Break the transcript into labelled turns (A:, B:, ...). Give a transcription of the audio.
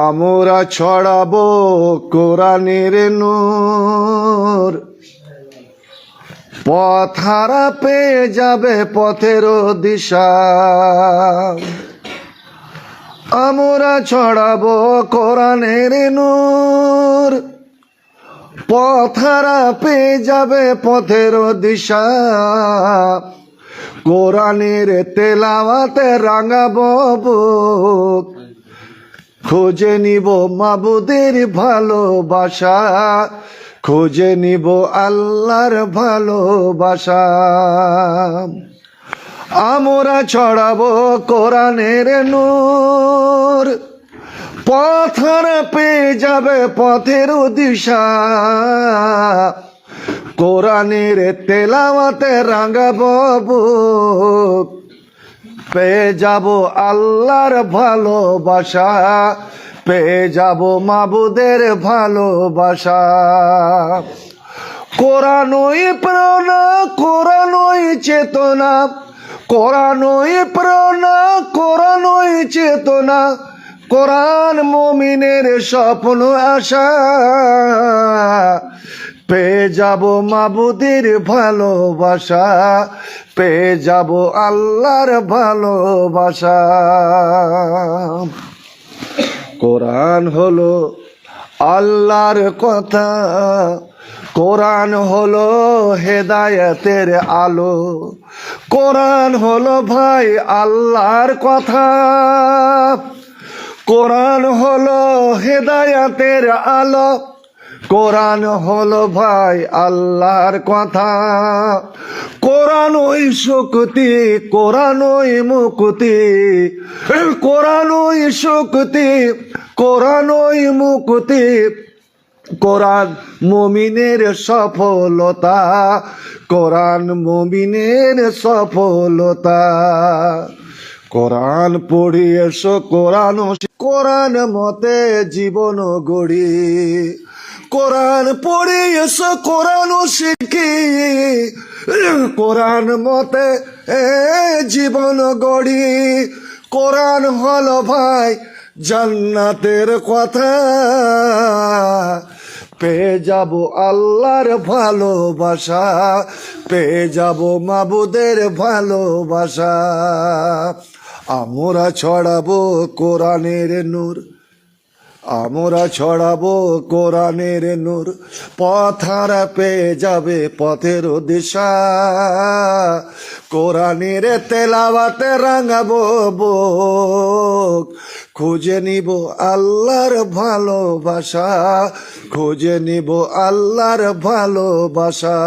A: আমরা ছড়াবো কোরআনের নূর, পথ হারা পেয়ে যাবে পথের দিশা। আমরা ছড়াবো কোরআনের নূর, পথ হারা পেয়ে যাবে পথের দিশা। কোরআনের তেলাওয়াতে রাঙাবো বুক, খুঁজে নিব মাবুদের ভালোবাসা, খুঁজে নিব আল্লাহর ভালোবাসা। আমরা ছড়াবো কোরআনের নূর, পথ হারা পেয়ে যাবে পথের দিশা। কোরআনের তেলাওয়াতে রাঙাবো বুক, পেয়ে যাব আল্লাহর ভালোবাসা, পেয়ে যাব মাবুদের ভালোবাসা। কোরআনই প্রেরণা, কোরআনই চেতনা, কোরআনই প্রেরণা, কোরআনই চেতনা। কোরআন মুমিনের স্বপ্ন আশা, পেয়ে যাব মাবুদের ভালোবাসা, পেয়ে যাব আল্লাহর ভালোবাসা। কোরআন হলো আল্লাহর কথা, কোরআন হলো হেদায়েতের আলো। কোরআন হলো ভাই আল্লাহর কথা, কোরআন হলো হেদায়েতের আলো। কোরআন হলো ভাই আল্লাহর কথা। কোরআন ওই শক্তি, কোরআন ওই মুক্তি, কোরআন ওই শক্তি, কোরআন ওই মুক্তি। কোরআন মুমিনের সফলতা, কোরআন মুমিনের সফলতা। কোরআন পড়ি এসো, কোরআন কোরআন মতে জীবন গড়ি। কোরআন পড়ি এসো, কোরআন শিখি, কোরআন মতে জীবন গড়ি। কোরআন হলো ভাই জান্নাতের কথা, পেয়ে যাব আল্লাহর ভালোবাসা, পেয়ে যাব মাবুদের ভালোবাসা। আমরা ছড়াবো কোরআনের নূর, আমরা ছড়াবো কোরআনের নূর, পথ হারা পেয়ে যাবে পথের দিশা। কোরআনের তেলাওয়াতে রাঙাবো বুক, খুঁজে নিব আল্লাহর ভালোবাসা, খুঁজে নিব আল্লাহর ভালোবাসা।